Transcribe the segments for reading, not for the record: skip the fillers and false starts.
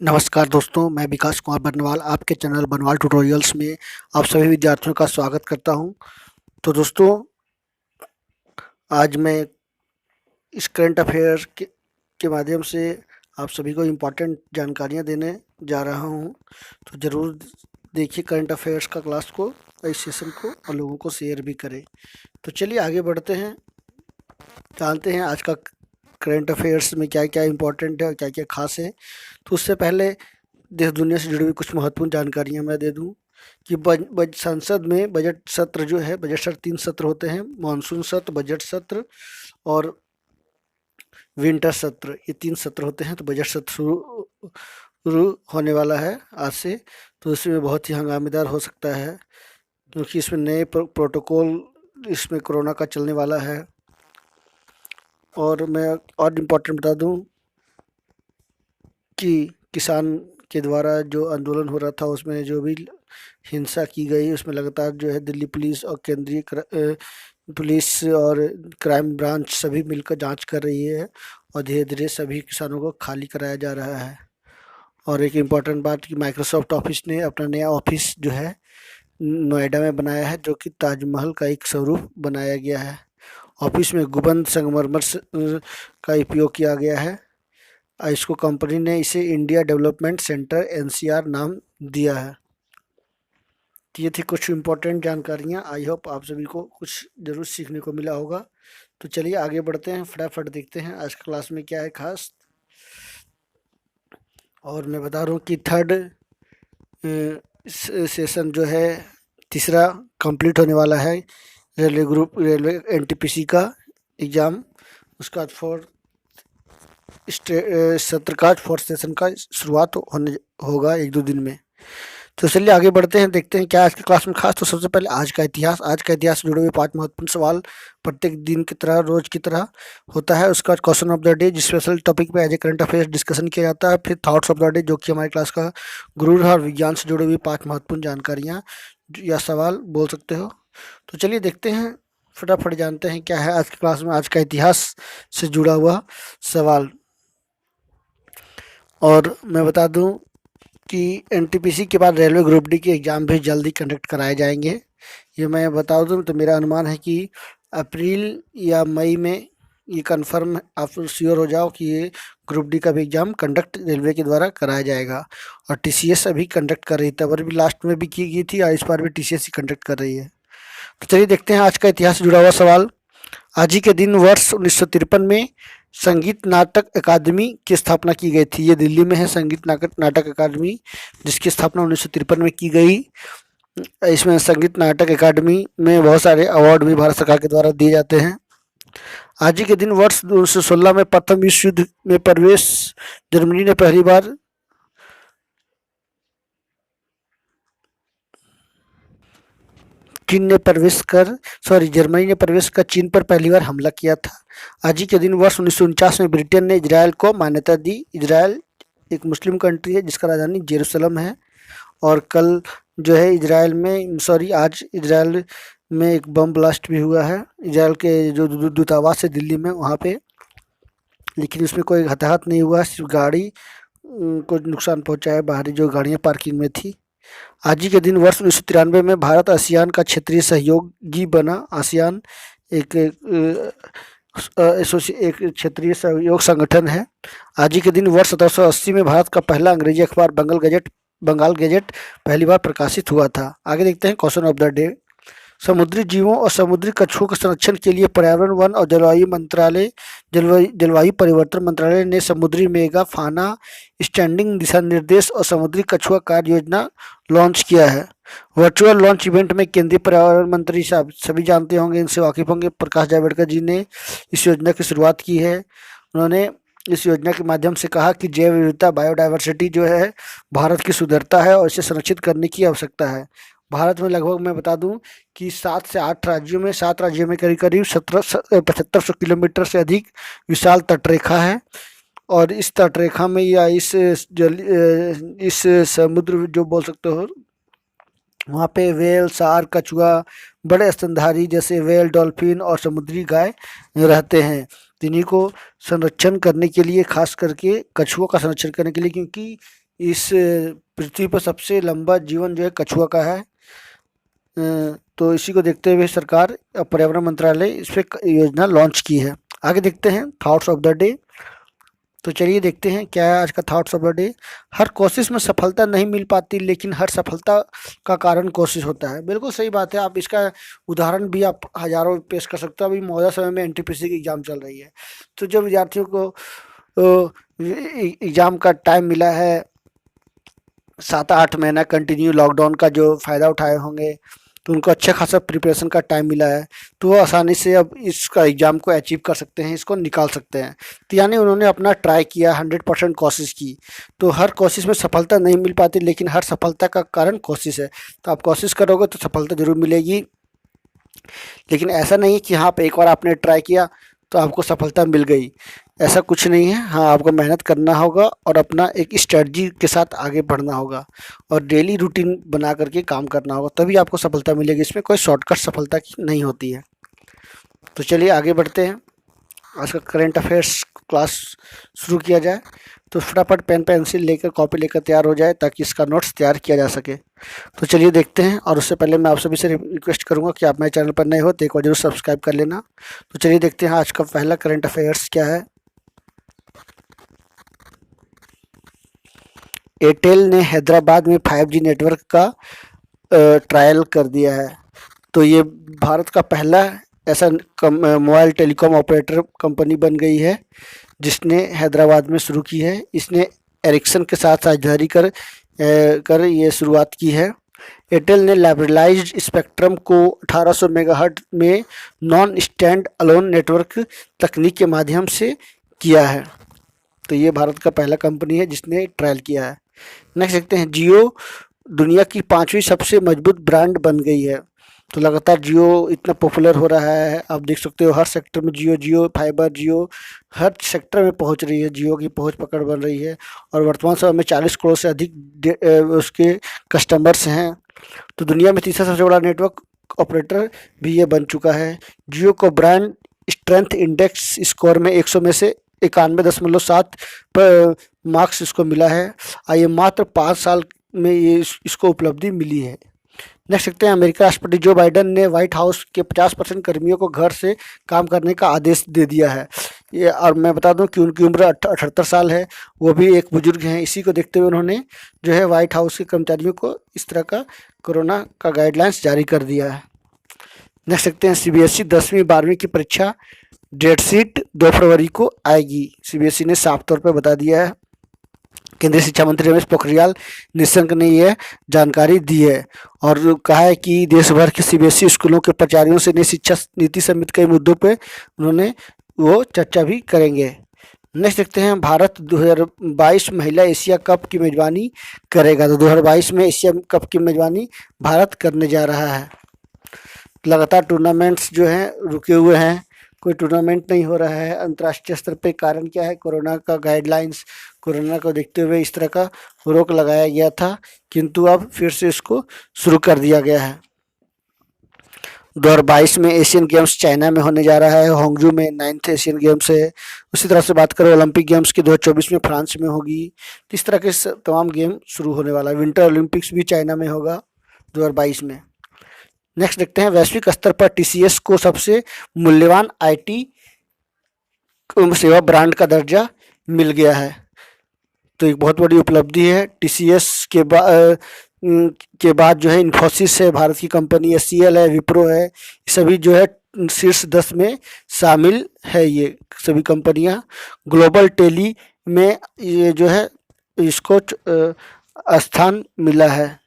नमस्कार दोस्तों, मैं विकास कुमार बरनवाल आपके चैनल बरनवाल ट्यूटोरियल्स में आप सभी विद्यार्थियों का स्वागत करता हूं। तो दोस्तों, आज मैं इस करंट अफेयर के माध्यम से आप सभी को इम्पोर्टेंट जानकारियां देने जा रहा हूं। तो ज़रूर देखिए करंट अफेयर्स का क्लास को, इस सेशन को, और लोगों को शेयर भी करें। तो चलिए आगे बढ़ते हैं, जानते हैं आज का करंट अफेयर्स में क्या क्या इम्पोर्टेंट है और क्या क्या खास है। तो उससे पहले देश दुनिया से जुड़ी हुई कुछ महत्वपूर्ण जानकारियां मैं दे दूं कि संसद में बजट सत्र जो है, बजट सत्र 3 सत्र होते हैं: मानसून सत्र, बजट सत्र और विंटर सत्र। ये 3 सत्र होते हैं। तो बजट सत्र शुरू होने वाला है आज से। तो इसमें बहुत ही हंगामेदार हो सकता है, क्योंकि इसमें नए प्रोटोकॉल इसमें कोरोना का चलने वाला है। और मैं और इम्पोर्टेंट बता दूं कि किसान के द्वारा जो आंदोलन हो रहा था, उसमें जो भी हिंसा की गई, उसमें लगातार जो है दिल्ली पुलिस और केंद्रीय पुलिस और क्राइम ब्रांच सभी मिलकर जांच कर रही है और धीरे धीरे सभी किसानों को खाली कराया जा रहा है। और एक इम्पॉर्टेंट बात कि माइक्रोसॉफ्ट ऑफिस ने अपना नया ऑफिस जो है नोएडा में बनाया है, जो कि ताजमहल का एक स्वरूप बनाया गया है। ऑफिस में गुंबद संगमरमर का उपयोग किया गया है। इसको कंपनी ने इसे इंडिया डेवलपमेंट सेंटर (NCR) नाम दिया है। तो ये थी कुछ इम्पोर्टेंट जानकारियाँ। आई होप आप सभी को कुछ ज़रूर सीखने को मिला होगा। तो चलिए आगे बढ़ते हैं, फटाफट देखते हैं आज क्लास में क्या है खास। और मैं बता रहा हूँ कि थर्ड सेशन जो है, तीसरा कंप्लीट होने वाला है। रेलवे NTPC का एग्ज़ाम, उसका सत्र का फोर्थ सेशन का शुरुआत होगा 1-2 दिन में। तो चलिए आगे बढ़ते हैं, देखते हैं क्या आज की क्लास में खास। तो सबसे पहले आज का इतिहास से जुड़े हुए 5 महत्वपूर्ण सवाल प्रत्येक दिन की तरह, रोज की तरह होता है। उसका क्वेश्चन ऑफ द डे, जिस स्पेशल टॉपिक पे as a current affair discussion किया जाता है। फिर थॉट्स ऑफ द डे, जो कि हमारी क्लास का गुरु है, और विज्ञान से जुड़ी हुई 5 महत्वपूर्ण जानकारियाँ या सवाल बोल सकते हो। तो चलिए देखते हैं, फटाफट जानते हैं क्या है आज की क्लास में आज का इतिहास से जुड़ा हुआ सवाल। और मैं बता दूं कि NTPC के बाद रेलवे ग्रुप डी के एग्ज़ाम भी जल्दी कंडक्ट कराए जाएंगे। ये मैं बता दूं तो मेरा अनुमान है कि अप्रैल या मई में ये कंफर्म, आप श्योर हो जाओ कि ये ग्रुप डी का भी एग्ज़ाम कंडक्ट रेलवे के द्वारा कराया जाएगा। और TCS अभी कंडक्ट कर रही थी, तब भी लास्ट में भी की गई थी, और इस बार भी TCS ही कंडक्ट कर रही है। तो चलिए देखते हैं आज का इतिहास से जुड़ा हुआ सवाल। आज ही के दिन वर्ष 1953 में संगीत नाटक अकादमी की स्थापना की गई थी। ये दिल्ली में है संगीत नाटक अकादमी, जिसकी स्थापना 1953 में की गई। इसमें संगीत नाटक अकादमी में बहुत सारे अवार्ड भी भारत सरकार के द्वारा दिए जाते हैं। आज ही के दिन वर्ष 1916 में प्रथम विश्व युद्ध में प्रवेश जर्मनी ने पहली बार जर्मनी ने प्रवेश कर चीन पर पहली बार हमला किया था। आज ही के दिन वर्ष 1949 में ब्रिटेन ने इजराइल को मान्यता दी। इजराइल एक मुस्लिम कंट्री है जिसका राजधानी जेरूसलम है। और कल जो है आज इजराइल में एक बम ब्लास्ट भी हुआ है, इजराइल के जो दूतावास है दिल्ली में, वहाँ पे। लेकिन उसमें कोई हताहत नहीं हुआ, सिर्फ गाड़ी को नुकसान पहुँचा है, बाहरी जो गाड़ियाँ पार्किंग में थी। आज ही के दिन वर्ष 1993 में भारत आसियान का क्षेत्रीय सहयोगी बना। आसियान एक एक क्षेत्रीय सहयोग संगठन है। आज ही के दिन वर्ष 1780 में भारत का पहला अंग्रेजी अखबार बंगाल गजेट पहली बार प्रकाशित हुआ था। आगे देखते हैं क्वेश्चन ऑफ द डे। समुद्री जीवों और समुद्री कछुओं के संरक्षण के लिए पर्यावरण, वन और जलवायु परिवर्तन मंत्रालय ने समुद्री मेगा फाना स्टैंडिंग दिशा निर्देश और समुद्री कछुआ कार्य योजना लॉन्च किया है। वर्चुअल लॉन्च इवेंट में केंद्रीय पर्यावरण मंत्री साहब सभी जानते होंगे, इनसे वाकिफ होंगे, प्रकाश जावड़ेकर जी ने इस योजना की शुरुआत की है। उन्होंने इस योजना के माध्यम से कहा कि जैव विविधता, बायोडाइवर्सिटी जो है भारत की सुंदरता है और इसे संरक्षित करने की आवश्यकता है। भारत में लगभग मैं बता दूं कि 7 राज्यों में करीब करीब 7500 किलोमीटर से अधिक विशाल तटरेखा है। और इस तटरेखा में या इस समुद्र जो बोल सकते हो, वहाँ पे व्हेल, शार्क, कछुआ, बड़े स्तनधारी जैसे व्हेल, डॉल्फिन और समुद्री गाय रहते हैं। इन्हीं को संरक्षण करने के लिए, खास करके कछुओं का संरक्षण करने के लिए, क्योंकि इस पृथ्वी पर सबसे लंबा जीवन जो है कछुआ का है। तो इसी को देखते हुए सरकार पर्यावरण मंत्रालय इस पर योजना लॉन्च की है। आगे देखते हैं थॉट्स ऑफ द डे। तो चलिए देखते हैं क्या है आज का थॉट्स ऑफ द डे। हर कोशिश में सफलता नहीं मिल पाती, लेकिन हर सफलता का कारण कोशिश होता है। बिल्कुल सही बात है। आप इसका उदाहरण भी आप हज़ारों पेश कर सकते हो। अभी मौजूदा समय में एनटीपीसी की एग्ज़ाम चल रही है, तो जब विद्यार्थियों को एग्ज़ाम का टाइम मिला है, 7-8 महीना कंटिन्यू लॉकडाउन का जो फ़ायदा उठाए होंगे, तो उनको अच्छा खासा प्रिपरेशन का टाइम मिला है, तो वो आसानी से अब इसका एग्ज़ाम को अचीव कर सकते हैं, इसको निकाल सकते हैं। तो यानी उन्होंने अपना ट्राई किया, 100% कोशिश की। तो हर कोशिश में सफलता नहीं मिल पाती, लेकिन हर सफलता का कारण कोशिश है। तो आप कोशिश करोगे तो सफलता ज़रूर मिलेगी। लेकिन ऐसा नहीं कि हाँ, एक बार आपने ट्राई किया तो आपको सफलता मिल गई, ऐसा कुछ नहीं है। हाँ, आपको मेहनत करना होगा और अपना एक स्ट्रेटजी के साथ आगे बढ़ना होगा और डेली रूटीन बना करके काम करना होगा, तभी आपको सफलता मिलेगी। इसमें कोई शॉर्टकट सफलता की नहीं होती है। तो चलिए आगे बढ़ते हैं, आज का करंट अफेयर्स क्लास शुरू किया जाए। तो फटाफट पेन पेंसिल लेकर कॉपी लेकर तैयार हो जाए, ताकि इसका नोट्स तैयार किया जा सके। तो चलिए देखते हैं। और उससे पहले मैं आप सभी से रिक्वेस्ट करूंगा कि आप मेरे चैनल पर नए हो तो एक बार जरूर सब्सक्राइब कर लेना। तो चलिए देखते हैं आज का पहला करंट अफेयर्स क्या है। एयरटेल ने हैदराबाद में 5G नेटवर्क का ट्रायल कर दिया है। तो ये भारत का पहला ऐसा मोबाइल टेलीकॉम ऑपरेटर कंपनी बन गई है जिसने हैदराबाद में शुरू की है। इसने एरिक्सन के साथ साझेदारी कर ये शुरुआत की है। एयरटेल ने लाइब्रेलाइज्ड स्पेक्ट्रम को 1800 मेगाहर्ट्ज में नॉन स्टैंड अलोन नेटवर्क तकनीक के माध्यम से किया है। तो ये भारत का पहला कंपनी है जिसने ट्रायल किया है। नेक्स्ट देखते हैं, जियो दुनिया की 5वीं सबसे मजबूत ब्रांड बन गई है। तो लगातार जियो इतना पॉपुलर हो रहा है, आप देख सकते हो हर सेक्टर में जियो फाइबर, जियो हर सेक्टर में पहुंच रही है, जियो की पहुंच पकड़ बन रही है। और वर्तमान समय में 40 करोड़ से अधिक उसके कस्टमर्स हैं। तो दुनिया में तीसरा सबसे बड़ा नेटवर्क ऑपरेटर भी ये बन चुका है। जियो को ब्रांड स्ट्रेंथ इंडेक्स स्कोर में 100 में से 91.7 पर मार्क्स इसको मिला है। ये मात्र 5 साल में ये इसको उपलब्धि मिली है। नेक्स्ट देखते हैं, अमेरिका राष्ट्रपति जो बाइडन ने व्हाइट हाउस के 50% कर्मियों को घर से काम करने का आदेश दे दिया है। ये, और मैं बता दूं कि उनकी उम्र 78 साल है, वो भी एक बुजुर्ग हैं। इसी को देखते हुए उन्होंने जो है व्हाइट हाउस के कर्मचारियों को इस तरह का कोरोना का गाइडलाइंस जारी कर दिया है। नेक्स्ट देखते हैं, CBSE 10वीं 12वीं की परीक्षा डेट शीट 2 फरवरी को आएगी। CBSE ने साफ तौर पर बता दिया है। केंद्रीय शिक्षा मंत्री रमेश पोखरियाल निशंक ने यह जानकारी दी है और कहा है कि देश भर के CBSE स्कूलों के प्राचार्यों से नई शिक्षा नीति समेत कई मुद्दों पे उन्होंने वो चर्चा भी करेंगे। नेक्स्ट देखते हैं, भारत 2022 महिला एशिया कप की मेजबानी करेगा। तो 2022 में एशिया कप की मेजबानी भारत करने जा रहा है। लगातार टूर्नामेंट्स जो हैं रुके हुए हैं, कोई टूर्नामेंट नहीं हो रहा है अंतर्राष्ट्रीय स्तर पे। कारण क्या है? कोरोना का गाइडलाइंस, कोरोना को देखते हुए इस तरह का रोक लगाया गया था, किंतु अब फिर से इसको शुरू कर दिया गया है। 2022 में एशियन गेम्स चाइना में होने जा रहा है, होंगजू में 9th एशियन गेम्स है। उसी तरह से बात करें ओलंपिक गेम्स की, 2024 में फ्रांस में होगी। इस तरह के तमाम गेम शुरू होने वाला है। विंटर ओलंपिक्स भी चाइना में होगा 2022 में। नेक्स्ट देखते हैं, वैश्विक स्तर पर TCS को सबसे मूल्यवान IT सेवा ब्रांड का दर्जा मिल गया है। तो एक बहुत बड़ी उपलब्धि है। TCS के बाद जो है इन्फोसिस है, भारत की कंपनी है, CL है, विप्रो है, सभी जो है शीर्ष 10 में शामिल है। ये सभी कंपनियां ग्लोबल टेली में ये जो है इसको स्थान मिला है।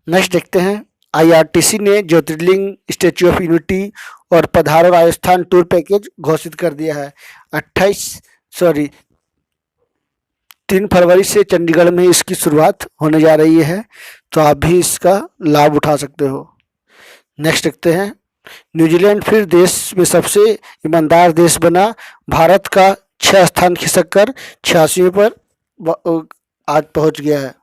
नेक्स्ट देखते हैं, IRTC ने ज्योतिर्लिंग, स्टैच्यू ऑफ यूनिटी और पधारो राजस्थान टूर पैकेज घोषित कर दिया है। 3 फरवरी से चंडीगढ़ में इसकी शुरुआत होने जा रही है, तो आप भी इसका लाभ उठा सकते हो। नेक्स्ट देखते हैं, न्यूजीलैंड फिर देश में सबसे ईमानदार देश बना, भारत का 6 स्थान खिसक कर 86वें पर आज पहुंच गया है।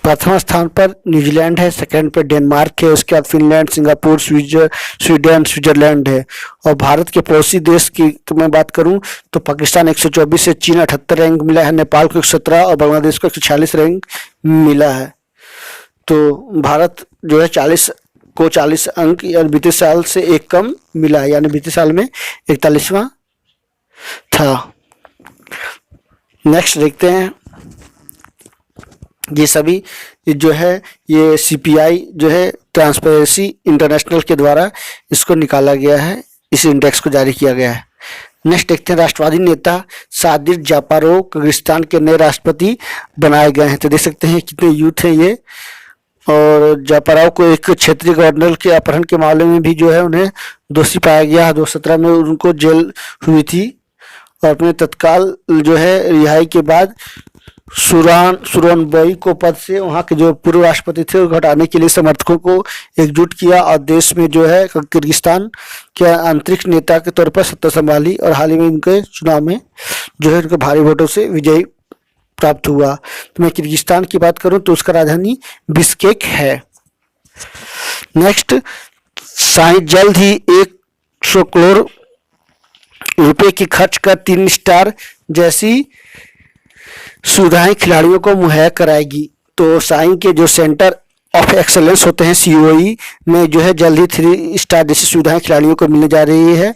प्रथम स्थान पर न्यूजीलैंड है, सेकंड पे डेनमार्क है, उसके बाद फिनलैंड, सिंगापुर, स्वीडन, स्विट्जरलैंड है। और भारत के पड़ोसी देश की तो मैं बात करूं तो पाकिस्तान 124 है, चीन 78 रैंक मिला है, नेपाल को 117 और बांग्लादेश को 146 रैंक मिला है। तो भारत जो है 40 अंक या बीते साल से एक कम मिला है, यानी बीते साल में 41वां था। नेक्स्ट देखते हैं, ये सभी जो है ये CPI जो है ट्रांसपेरेंसी इंटरनेशनल के द्वारा इसको निकाला गया है, इस इंडेक्स को जारी किया गया है। नेक्स्ट देखते हैं, राष्ट्रवादी नेता सादिर जापारोव किर्गिस्तान के नए राष्ट्रपति बनाए गए हैं। तो देख सकते हैं कितने यूथ हैं ये। और जापारोव को एक क्षेत्रीय गवर्नर के अपहरण के मामले में भी जो है उन्हें दोषी पाया गया। 2017 में उनको जेल हुई थी और अपने तत्काल जो है रिहाई के बाद सूरोनबाई को पद से वहां के जो पूर्व राष्ट्रपति थे उनको हटाने के लिए समर्थकों को एकजुट किया और देश में जो है किर्गिस्तान के आंतरिक नेता के तौर पर सत्ता संभाली। और हाल ही में इनके चुनाव में जो है उनको भारी वोटों से विजयी प्राप्त हुआ। तो मैं किर्गिस्तान की बात करूं तो उसका राजधानी बिश्केक है। नेक्स्ट, जल्द ही 100 करोड़ रुपए की खर्च कर 3 स्टार जैसी सुविधाएं खिलाड़ियों को मुहैया कराएगी। तो साई के जो सेंटर ऑफ एक्सेलेंस होते हैं COE में जो है जल्द ही 3 स्टार जैसी सुविधाएं खिलाड़ियों को मिलने जा रही है।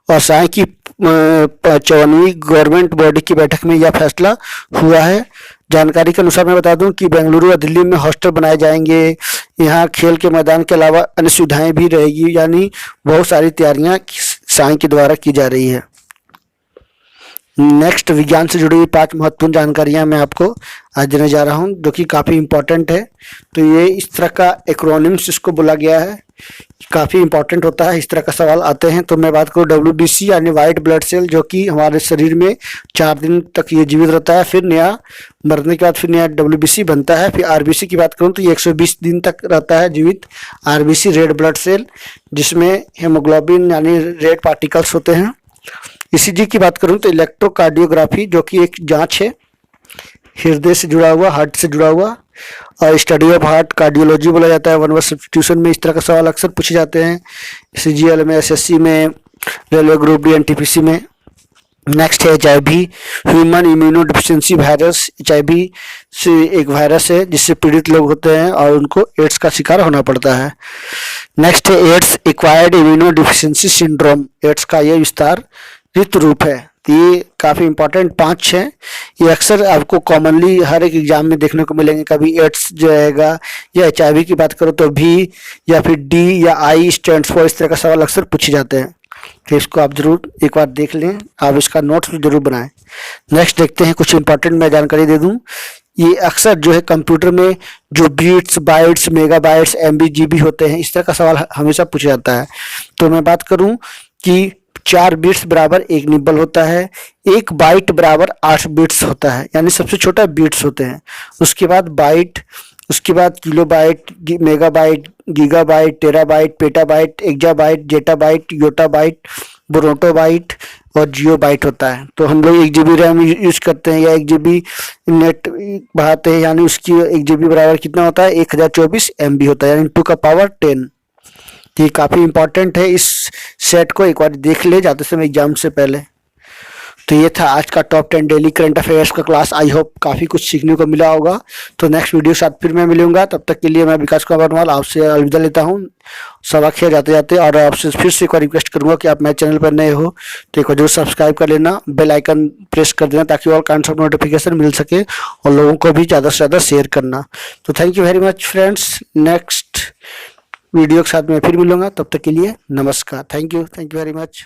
और साई की 54वीं गवर्नमेंट बॉडी की बैठक में यह फैसला हुआ है। जानकारी के अनुसार मैं बता दूं कि बेंगलुरु और दिल्ली में हॉस्टल बनाए जाएंगे, यहाँ खेल के मैदान के अलावा अन्य सुविधाएं भी रहेगी, यानी बहुत सारी तैयारियां साई के द्वारा की जा रही है। नेक्स्ट, विज्ञान से जुड़ी हुई 5 महत्वपूर्ण जानकारियां मैं आपको आज देने जा रहा हूं जो कि काफ़ी इंपॉर्टेंट है। तो ये इस तरह का एक्रोनिम्स इसको बोला गया है, काफ़ी इंपॉर्टेंट होता है, इस तरह का सवाल आते हैं। तो मैं बात करूं WBC यानी वाइट ब्लड सेल, जो कि हमारे शरीर में 4 दिन तक ये जीवित रहता है, फिर नया मरने के बाद फिर नया WBC बनता है। फिर RBC की बात करूं तो ये 120 दिन तक रहता है जीवित, RBC रेड ब्लड सेल, जिसमें हेमोग्लोबिन यानी रेड पार्टिकल्स होते हैं। ECG की बात करूं तो इलेक्ट्रोकार्डियोग्राफी, जो कि एक जांच है हृदय से जुड़ा हुआ, हार्ट से जुड़ा हुआ, और स्टडी ऑफ हार्ट कार्डियोलॉजी बोला जाता है। 1 वर्ड सब्स्टिट्यूशन में इस तरह का सवाल अक्सर पूछे जाते हैं, CGL में, SSC में, रेलवे ग्रुप D NTPC में। नेक्स्ट है HIV, human immuno deficiency virus. HIV से एक वायरस है जिससे पीड़ित लोग होते हैं और उनको एड्स का शिकार होना पड़ता है। नेक्स्ट है AIDS, acquired immuno deficiency syndrome. AIDS का ये विस्तारित रूप है। ये काफ़ी इंपॉर्टेंट 5 हैं, ये अक्सर आपको कॉमनली हर एक एग्जाम में देखने को मिलेंगे। कभी एड्स जो रहेगा, या HIV की बात करो तो V या फिर D या I स्टैंड्स फॉर, इस तरह का सवाल अक्सर पूछे जाते हैं। तो इसको आप जरूर एक बार देख लें, आप इसका नोट्स भी जरूर बनाएं। नेक्स्ट देखते हैं, कुछ इंपॉर्टेंट मैं जानकारी दे दूं। ये अक्सर जो है कंप्यूटर में जो bits, bytes, megabytes, MB GB होते हैं, इस तरह का सवाल हमेशा पूछा जाता है। तो मैं बात करूं कि 4 बिट्स बराबर 1 निब्बल होता है, 1 बाइट बराबर 8 बिट्स होता है, यानी सबसे छोटा बिट्स होते हैं। उसके बाद बाइट, उसके बाद kilobyte, megabyte, gigabyte, terabyte, petabyte, exabyte, zettabyte, yottabyte, brontobyte और जियोबाइट होता है। तो हम लोग 1 GB रैम यूज करते हैं या 1 GB नेट बढ़ाते हैं, यानी उसकी 1 GB बराबर कितना होता है, 1024 MB होता है, यानी 2 का पावर 10। ये काफ़ी इंपॉर्टेंट है, इस सेट को एक बार देख ले जाते समय एग्जाम से पहले। तो ये था आज का टॉप 10 डेली करंट अफेयर्स का क्लास। आई होप काफ़ी कुछ सीखने को मिला होगा। तो नेक्स्ट वीडियो के साथ फिर मैं मिलूंगा, तब तक के लिए मैं विकास कुमार बनवाल आपसे अलविदा लेता हूँ। सबा खैर जाते जाते, और आपसे फिर से एक बार रिक्वेस्ट करूंगा कि आप मेरे चैनल पर नए हो तो एक बार जरूर सब्सक्राइब कर लेना, बेल आइकन प्रेस कर देना, ताकि और काइंड ऑफ नोटिफिकेशन मिल सके, और लोगों को भी ज़्यादा से ज़्यादा शेयर करना। तो thank you very much friends. Next video के साथ मैं फिर मिलूंगा, तब तक के लिए नमस्कार। Thank you very much.